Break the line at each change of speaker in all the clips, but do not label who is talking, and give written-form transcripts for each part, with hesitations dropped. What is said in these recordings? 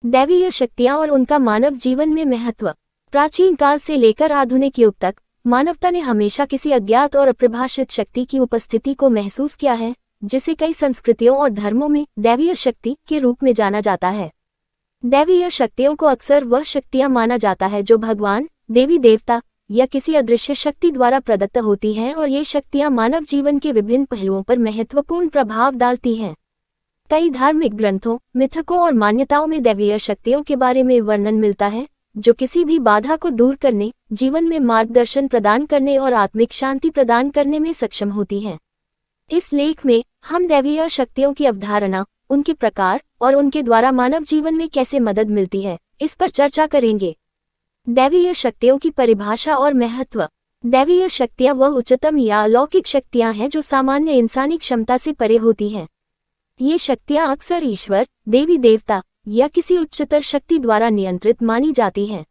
दैवीय शक्तियां और उनका मानव जीवन में महत्व। प्राचीन काल से लेकर आधुनिक युग तक मानवता ने हमेशा किसी अज्ञात और अप्रभाषित शक्ति की उपस्थिति को महसूस किया है, जिसे कई संस्कृतियों और धर्मों में दैवीय शक्ति के रूप में जाना जाता है। दैवीय शक्तियों को अक्सर वह शक्तियां माना जाता है जो भगवान, देवी देवता या किसी अदृश्य शक्ति द्वारा प्रदत्त होती हैं, और ये शक्तियां मानव जीवन के विभिन्न पहलुओं पर महत्वपूर्ण प्रभाव डालती हैं। कई धार्मिक ग्रंथों, मिथकों और मान्यताओं में दैवीय शक्तियों के बारे में वर्णन मिलता है, जो किसी भी बाधा को दूर करने, जीवन में मार्गदर्शन प्रदान करने और आत्मिक शांति प्रदान करने में सक्षम होती हैं। इस लेख में हम दैवीय शक्तियों की अवधारणा, उनके प्रकार और उनके द्वारा मानव जीवन में कैसे मदद मिलती है, इस पर चर्चा करेंगे। दैवीय शक्तियों की परिभाषा और महत्व। दैवीय शक्तियां वह उच्चतम या अलौकिक शक्तियां हैं जो सामान्य इंसानी क्षमता से परे होती हैं। ये शक्तियां अक्सर ईश्वर, देवी देवता या किसी उच्चतर शक्ति द्वारा नियंत्रित मानी जाती हैं।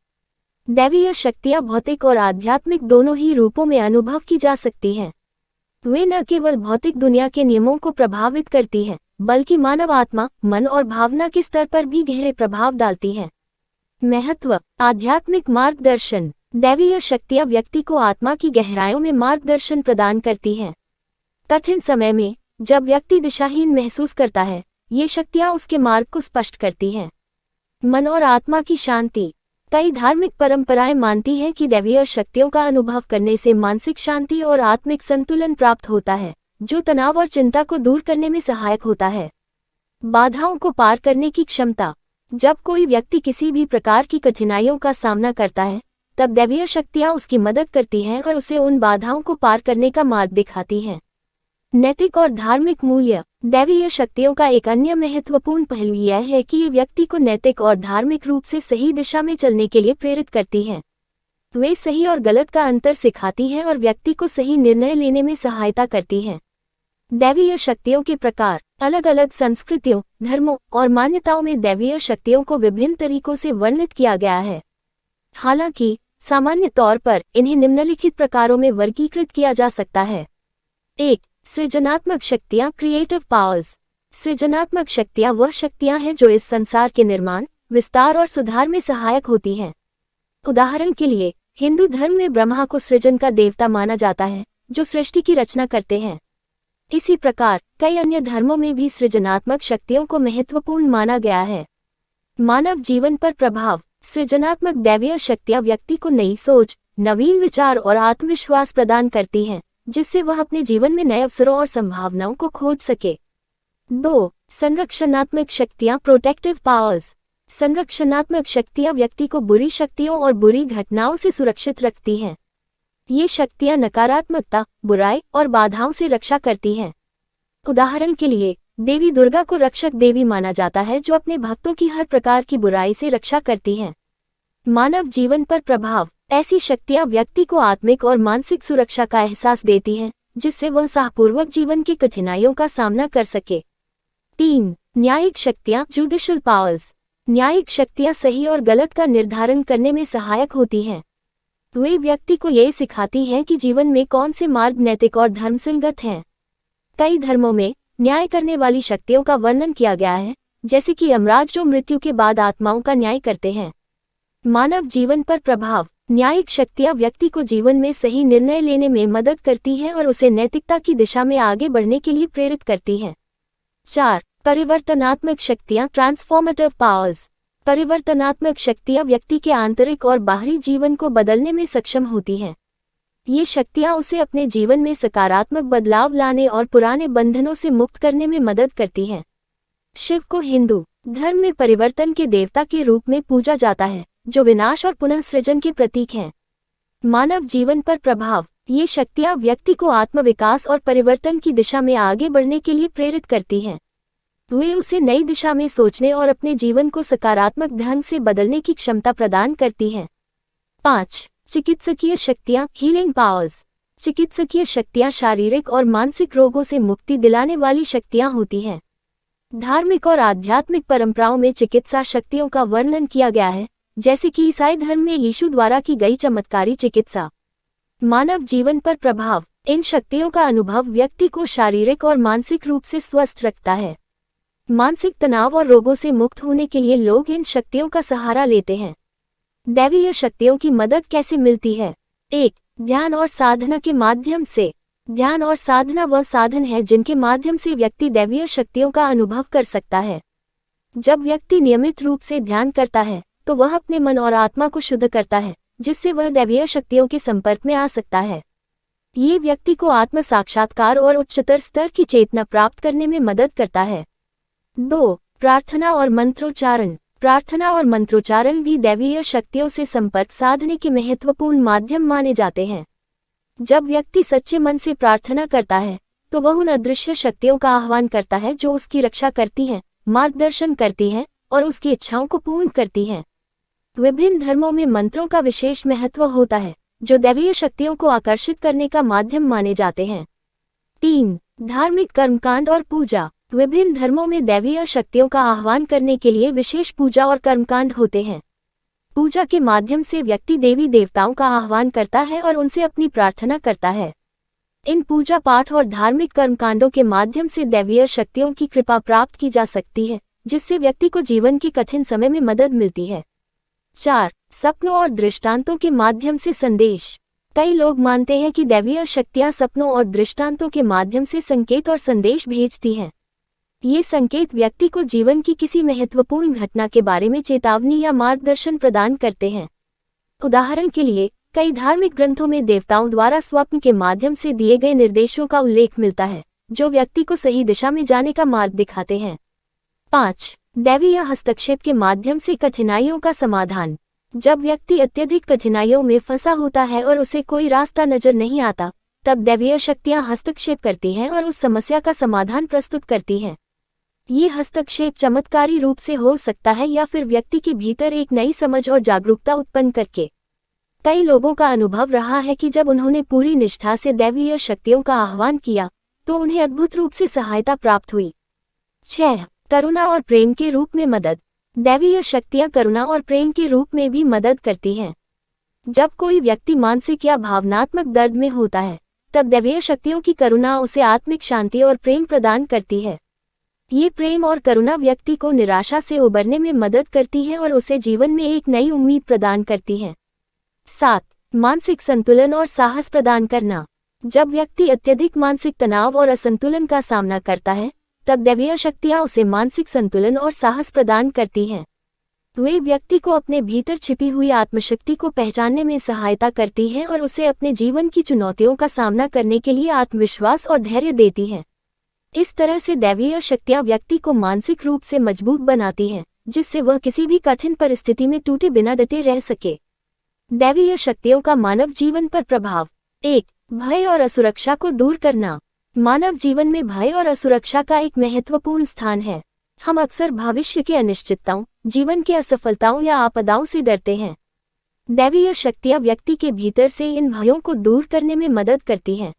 दैवीय शक्तियां भौतिक और आध्यात्मिक दोनों ही रूपों में अनुभव की जा सकती हैं। वे न केवल भौतिक दुनिया के नियमों को प्रभावित करती हैं, बल्कि मानव आत्मा, मन और भावना के स्तर पर भी गहरे प्रभाव डालती हैं। महत्व। आध्यात्मिक मार्गदर्शन। दैवीय शक्तियां व्यक्ति को आत्मा की गहराइयों में मार्गदर्शन प्रदान करती हैं। कठिन समय में जब व्यक्ति दिशाहीन महसूस करता है, ये शक्तियां उसके मार्ग को स्पष्ट करती हैं। मन और आत्मा की शांति। कई धार्मिक परंपराएं मानती हैं कि दैवीय शक्तियों का अनुभव करने से मानसिक शांति और आत्मिक संतुलन प्राप्त होता है, जो तनाव और चिंता को दूर करने में सहायक होता है। बाधाओं को पार करने की क्षमता। जब कोई व्यक्ति किसी भी प्रकार की कठिनाइयों का सामना करता है, तब दैवीय शक्तियां उसकी मदद करती हैं और उसे उन बाधाओं को पार करने का मार्ग दिखाती हैं। नैतिक और धार्मिक मूल्य। दैवीय शक्तियों का एक अन्य महत्वपूर्ण पहलू यह है कि ये व्यक्ति को नैतिक और धार्मिक रूप से सही दिशा में चलने के लिए प्रेरित करती हैं। वे सही और गलत का अंतर सिखाती हैं और व्यक्ति को सही निर्णय लेने में सहायता करती हैं। दैवीय शक्तियों के प्रकार। अलग अलग संस्कृतियों, धर्मों और मान्यताओं में दैवीय शक्तियों को विभिन्न तरीकों से वर्णित किया गया है। हालांकि सामान्य तौर पर इन्हें निम्नलिखित प्रकारों में वर्गीकृत किया जा सकता है। 1. सृजनात्मक शक्तियां, क्रिएटिव पावर्स। सृजनात्मक शक्तियां वह शक्तियां हैं जो इस संसार के निर्माण, विस्तार और सुधार में सहायक होती हैं। उदाहरण के लिए, हिंदू धर्म में ब्रह्मा को सृजन का देवता माना जाता है, जो सृष्टि की रचना करते हैं। इसी प्रकार कई अन्य धर्मों में भी सृजनात्मक शक्तियों को महत्वपूर्ण माना गया है। मानव जीवन पर प्रभाव। सृजनात्मक दैवीय शक्तियां व्यक्ति को नई सोच, नवीन विचार और आत्मविश्वास प्रदान करती हैं, जिससे वह अपने जीवन में नए अवसरों और संभावनाओं को खोज सके। 2. संरक्षणात्मक शक्तियां, प्रोटेक्टिव पावर्स। संरक्षणात्मक शक्तियां व्यक्ति को बुरी शक्तियों और बुरी घटनाओं से सुरक्षित रखती हैं। ये शक्तियां नकारात्मकता, बुराई और बाधाओं से रक्षा करती हैं। उदाहरण के लिए, देवी दुर्गा को रक्षक देवी माना जाता है, जो अपने भक्तों की हर प्रकार की बुराई से रक्षा करती हैं। मानव जीवन पर प्रभाव। ऐसी शक्तियां व्यक्ति को आत्मिक और मानसिक सुरक्षा का एहसास देती हैं, जिससे वह साहपूर्वक जीवन की कठिनाइयों का सामना कर सके। 3. न्यायिक शक्तियां, जुडिशियल पावर्स। न्यायिक शक्तियां सही और गलत का निर्धारण करने में सहायक होती हैं। वे व्यक्ति को ये सिखाती हैं कि जीवन में कौन से मार्ग नैतिक और धर्मसंगत हैं। कई धर्मों में न्याय करने वाली शक्तियों का वर्णन किया गया है, जैसे कि यमराज जो मृत्यु के बाद आत्माओं का न्याय करते हैं। मानव जीवन पर प्रभाव। न्यायिक शक्तियां व्यक्ति को जीवन में सही निर्णय लेने में मदद करती हैं और उसे नैतिकता की दिशा में आगे बढ़ने के लिए प्रेरित करती हैं। 4. परिवर्तनात्मक शक्तियां, ट्रांसफॉर्मेटिव पावर्स। परिवर्तनात्मक शक्तियां व्यक्ति के आंतरिक और बाहरी जीवन को बदलने में सक्षम होती हैं। ये शक्तियां उसे अपने जीवन में सकारात्मक बदलाव लाने और पुराने बंधनों से मुक्त करने में मदद करती हैं। शिव को हिंदू धर्म में परिवर्तन के देवता के रूप में पूजा जाता है, जो विनाश और पुनः सृजन के प्रतीक हैं। मानव जीवन पर प्रभाव। ये शक्तियां व्यक्ति को आत्मविकास और परिवर्तन की दिशा में आगे बढ़ने के लिए प्रेरित करती हैं। वे उसे नई दिशा में सोचने और अपने जीवन को सकारात्मक ढंग से बदलने की क्षमता प्रदान करती हैं। 5. चिकित्सकीय शक्तियां, हीलिंग पावर्स। चिकित्सकीय शक्तियां शारीरिक और मानसिक रोगों से मुक्ति दिलाने वाली शक्तियां होती हैं। धार्मिक और आध्यात्मिक परंपराओं में चिकित्सा शक्तियों का वर्णन किया गया है, जैसे कि ईसाई धर्म में यीशु द्वारा की गई चमत्कारी चिकित्सा। मानव जीवन पर प्रभाव। इन शक्तियों का अनुभव व्यक्ति को शारीरिक और मानसिक रूप से स्वस्थ रखता है। मानसिक तनाव और रोगों से मुक्त होने के लिए लोग इन शक्तियों का सहारा लेते हैं। दैवीय शक्तियों की मदद कैसे मिलती है? 1. ध्यान और साधना के माध्यम से। ध्यान और साधना वह साधन है जिनके माध्यम से व्यक्ति दैवीय शक्तियों का अनुभव कर सकता है। जब व्यक्ति नियमित रूप से ध्यान करता है तो वह अपने मन और आत्मा को शुद्ध करता है, जिससे वह दैवीय शक्तियों के संपर्क में आ सकता है। ये व्यक्ति को आत्म साक्षात्कार और उच्चतर स्तर की चेतना प्राप्त करने में मदद करता है। 2. प्रार्थना और मंत्रोच्चारण। प्रार्थना और मंत्रोच्चारण भी दैवीय शक्तियों से संपर्क साधने के महत्वपूर्ण माध्यम माने जाते हैं। जब व्यक्ति सच्चे मन से प्रार्थना करता है तो वह उन अदृश्य शक्तियों का आह्वान करता है जो उसकी रक्षा करती हैं, मार्गदर्शन करती हैं और उसकी इच्छाओं को पूर्ण करती हैं। विभिन्न धर्मों में मंत्रों का विशेष महत्व होता है, जो दैवीय शक्तियों को आकर्षित करने का माध्यम माने जाते हैं। 3. धार्मिक कर्मकांड और पूजा। विभिन्न धर्मों में दैवीय शक्तियों का आह्वान करने के लिए विशेष पूजा और कर्मकांड होते हैं। पूजा के माध्यम से व्यक्ति देवी देवताओं का आह्वान करता है और उनसे अपनी प्रार्थना करता है। इन पूजा पाठ और धार्मिक कर्मकांडों के माध्यम से दैवीय शक्तियों की कृपा प्राप्त की जा सकती है, जिससे व्यक्ति को जीवन के कठिन समय में मदद मिलती है। 4. सपनों और दृष्टांतों के माध्यम से संदेश। कई लोग मानते हैं कि दैवीय शक्तियां सपनों और दृष्टांतों के माध्यम से संकेत और संदेश भेजती हैं। ये संकेत व्यक्ति को जीवन की किसी महत्वपूर्ण घटना के बारे में चेतावनी या मार्गदर्शन प्रदान करते हैं। उदाहरण के लिए, कई धार्मिक ग्रंथों में देवताओं द्वारा स्वप्न के माध्यम से दिए गए निर्देशों का उल्लेख मिलता है, जो व्यक्ति को सही दिशा में जाने का मार्ग दिखाते हैं। 5. दैवीय हस्तक्षेप के माध्यम से कठिनाइयों का समाधान। जब व्यक्ति अत्यधिक कठिनाइयों में फंसा होता है और उसे कोई रास्ता नजर नहीं आता, तब दैवीय शक्तियां हस्तक्षेप करती हैं और उस समस्या का समाधान प्रस्तुत करती हैं। ये हस्तक्षेप चमत्कारी रूप से हो सकता है या फिर व्यक्ति के भीतर एक नई समझ और जागरूकता उत्पन्न करके। कई लोगों का अनुभव रहा है कि जब उन्होंने पूरी निष्ठा से दैवीय शक्तियों का आह्वान किया तो उन्हें अद्भुत रूप से सहायता प्राप्त हुई। 6. करुणा और प्रेम के रूप में मदद। दैवीय शक्तियां करुणा और प्रेम के रूप में भी मदद करती हैं। जब कोई व्यक्ति मानसिक या भावनात्मक दर्द में होता है, तब दैवीय शक्तियों की करुणा उसे आत्मिक शांति और प्रेम प्रदान करती है। ये प्रेम और करुणा व्यक्ति को निराशा से उबरने में मदद करती है और उसे जीवन में एक नई उम्मीद प्रदान करती है। 7. मानसिक संतुलन और साहस प्रदान करना। जब व्यक्ति अत्यधिक मानसिक तनाव और असंतुलन का सामना करता है, तब दैवीय शक्तियां उसे मानसिक संतुलन और साहस प्रदान करती हैं। वे व्यक्ति को अपने भीतर छिपी हुई आत्मशक्ति को पहचानने में सहायता करती हैं और उसे अपने जीवन की चुनौतियों का सामना करने के लिए आत्मविश्वास और धैर्य देती हैं। इस तरह से दैवीय शक्तियां व्यक्ति को मानसिक रूप से मजबूत बनाती हैं, जिससे वह किसी भी कठिन परिस्थिति में टूटे बिना डटे रह सके। दैवीय शक्तियों का मानव जीवन पर प्रभाव। 1. भय और असुरक्षा को दूर करना। मानव जीवन में भय और असुरक्षा का एक महत्वपूर्ण स्थान है। हम अक्सर भविष्य की अनिश्चितताओं, जीवन की असफलताओं या आपदाओं से डरते हैं। दैवीय शक्तियां व्यक्ति के भीतर से इन भयों को दूर करने में मदद करती हैं।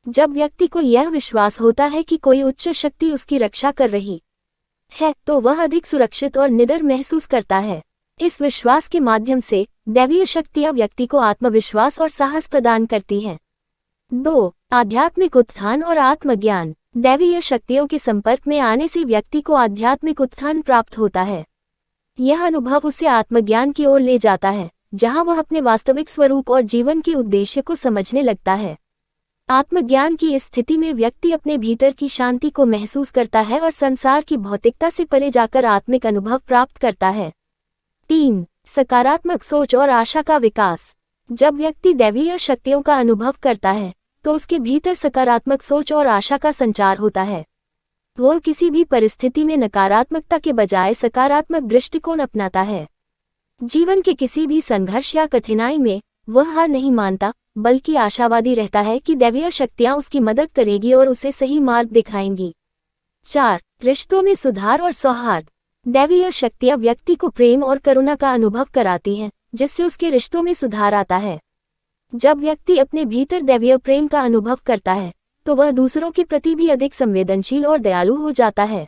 जब व्यक्ति को यह विश्वास होता है कि कोई उच्च शक्ति उसकी रक्षा कर रही है, तो वह अधिक सुरक्षित और निडर महसूस करता है। इस विश्वास के माध्यम से दैवीय शक्तियां व्यक्ति को आत्मविश्वास और साहस प्रदान करती हैं। 2. आध्यात्मिक उत्थान और आत्मज्ञान। दैवीय शक्तियों के संपर्क में आने से व्यक्ति को आध्यात्मिक उत्थान प्राप्त होता है। यह अनुभव उसे आत्मज्ञान की ओर ले जाता है, जहां वह अपने वास्तविक स्वरूप और जीवन के उद्देश्य को समझने लगता है। आत्मज्ञान की इस स्थिति में व्यक्ति अपने भीतर की शांति को महसूस करता है और संसार की भौतिकता से परे जाकर आत्मिक अनुभव प्राप्त करता है। 3. सकारात्मक सोच और आशा का विकास। जब व्यक्ति दैवीय शक्तियों का अनुभव करता है, तो उसके भीतर सकारात्मक सोच और आशा का संचार होता है। वह किसी भी परिस्थिति में नकारात्मकता के बजाय सकारात्मक दृष्टिकोण अपनाता है। जीवन के किसी भी संघर्ष या कठिनाई में वह हार नहीं मानता, बल्कि आशावादी रहता है कि दैवीय शक्तियां उसकी मदद करेगी और उसे सही मार्ग दिखाएंगी। 4. रिश्तों में सुधार और सौहार्द। दैवीय शक्तियां व्यक्ति को प्रेम और करुणा का अनुभव कराती हैं, जिससे उसके रिश्तों में सुधार आता है। जब व्यक्ति अपने भीतर दैवीय प्रेम का अनुभव करता है, तो वह दूसरों के प्रति भी अधिक संवेदनशील और दयालु हो जाता है।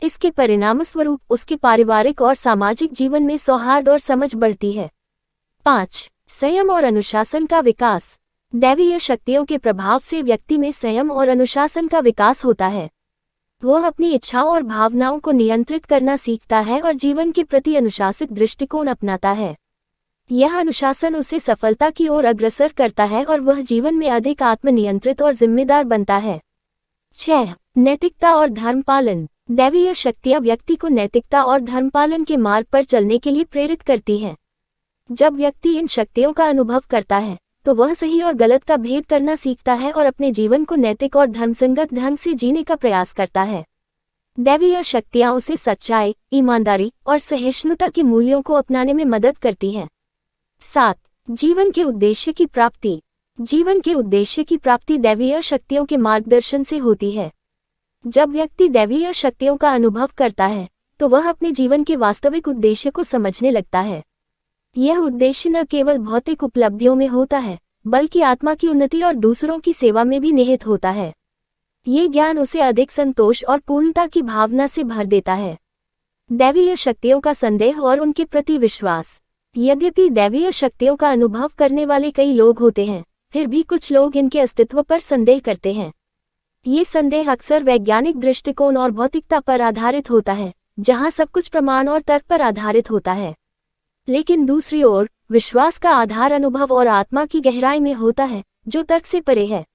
इसके परिणामस्वरूप उसके पारिवारिक और सामाजिक जीवन में सौहार्द और समझ बढ़ती है। 5. संयम और अनुशासन का विकास। दैवीय शक्तियों के प्रभाव से व्यक्ति में संयम और अनुशासन का विकास होता है। वह अपनी इच्छाओं और भावनाओं को नियंत्रित करना सीखता है और जीवन के प्रति अनुशासित दृष्टिकोण अपनाता है। यह अनुशासन उसे सफलता की ओर अग्रसर करता है और वह जीवन में अधिक आत्मनियंत्रित और जिम्मेदार बनता है। 6. नैतिकता और धर्म पालन। दैवीय शक्तियाँ व्यक्ति को नैतिकता और धर्म पालन के मार्ग पर चलने के लिए प्रेरित करती हैं। जब व्यक्ति इन शक्तियों का अनुभव करता है तो वह सही और गलत का भेद करना सीखता है और अपने जीवन को नैतिक और धर्मसंगत ढंग से जीने का प्रयास करता है। दैवीय शक्तियाँ उसे सच्चाई, ईमानदारी और सहिष्णुता के मूल्यों को अपनाने में मदद करती हैं। 7. जीवन के उद्देश्य की प्राप्ति। जीवन के उद्देश्य की प्राप्ति दैवीय शक्तियों के मार्गदर्शन से होती है। जब व्यक्ति दैवीय शक्तियों का अनुभव करता है तो वह अपने जीवन के वास्तविक उद्देश्य को समझने लगता है। यह उद्देश्य न केवल भौतिक उपलब्धियों में होता है बल्कि आत्मा की उन्नति और दूसरों की सेवा में भी निहित होता है। ये ज्ञान उसे अधिक संतोष और पूर्णता की भावना से भर देता है। दैवीय शक्तियों का संदेह और उनके प्रति विश्वास। यद्यपि दैवीय शक्तियों का अनुभव करने वाले कई लोग होते हैं, फिर भी कुछ लोग इनके अस्तित्व पर संदेह करते हैं। ये संदेह अक्सर वैज्ञानिक दृष्टिकोण और भौतिकता पर आधारित होता है, जहां सब कुछ प्रमाण और तर्क पर आधारित होता है। लेकिन दूसरी ओर विश्वास का आधार अनुभव और आत्मा की गहराई में होता है, जो तर्क से परे है।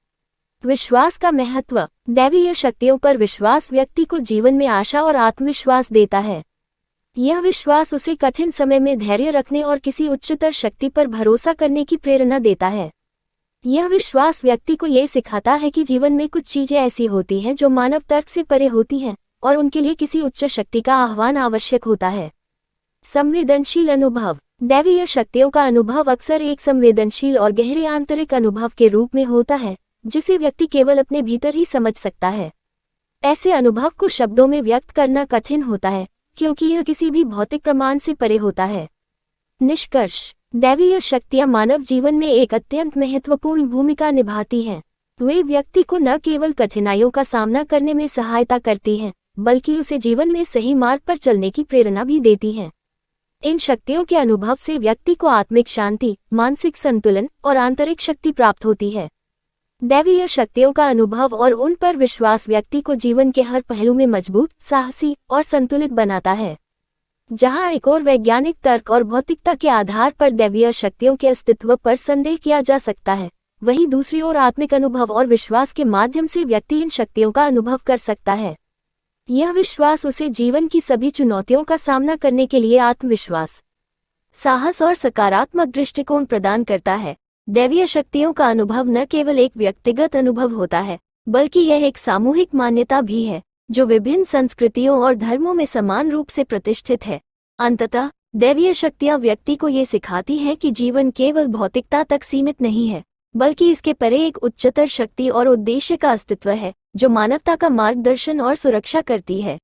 विश्वास का महत्व। दैवीय शक्तियों पर विश्वास व्यक्ति को जीवन में आशा और आत्मविश्वास देता है। यह विश्वास उसे कठिन समय में धैर्य रखने और किसी उच्चतर शक्ति पर भरोसा करने की प्रेरणा देता है। यह विश्वास व्यक्ति को ये सिखाता है कि जीवन में कुछ चीजें ऐसी होती हैं जो मानव तर्क से परे होती हैं और उनके लिए किसी उच्च शक्ति का आह्वान आवश्यक होता है। संवेदनशील अनुभव। दैवीय शक्तियों का अनुभव अक्सर एक संवेदनशील और गहरे आंतरिक अनुभव के रूप में होता है, जिसे व्यक्ति केवल अपने भीतर ही समझ सकता है। ऐसे अनुभव को शब्दों में व्यक्त करना कठिन होता है, क्योंकि यह किसी भी भौतिक प्रमाण से परे होता है। निष्कर्ष। दैवीय शक्तियाँ मानव जीवन में एक अत्यंत महत्वपूर्ण भूमिका निभाती हैं। वे व्यक्ति को न केवल कठिनाइयों का सामना करने में सहायता करती हैं, बल्कि उसे जीवन में सही मार्ग पर चलने की प्रेरणा भी देती हैं। इन शक्तियों के अनुभव से व्यक्ति को आत्मिक शांति, मानसिक संतुलन और आंतरिक शक्ति प्राप्त होती है। दैवीय शक्तियों का अनुभव और उन पर विश्वास व्यक्ति को जीवन के हर पहलू में मजबूत, साहसी और संतुलित बनाता है। जहां एक और वैज्ञानिक तर्क और भौतिकता के आधार पर दैवीय शक्तियों के अस्तित्व पर संदेह किया जा सकता है, वहीं दूसरी ओर आत्मिक अनुभव और विश्वास के माध्यम से व्यक्ति इन शक्तियों का अनुभव कर सकता है। यह विश्वास उसे जीवन की सभी चुनौतियों का सामना करने के लिए आत्मविश्वास, साहस और सकारात्मक दृष्टिकोण प्रदान करता है। दैवीय शक्तियों का अनुभव न केवल एक व्यक्तिगत अनुभव होता है, बल्कि यह एक सामूहिक मान्यता भी है, जो विभिन्न संस्कृतियों और धर्मों में समान रूप से प्रतिष्ठित है। अंततः दैवीय शक्तियाँ व्यक्ति को ये सिखाती हैं कि जीवन केवल भौतिकता तक सीमित नहीं है, बल्कि इसके परे एक उच्चतर शक्ति और उद्देश्य का अस्तित्व है, जो मानवता का मार्गदर्शन और सुरक्षा करती है।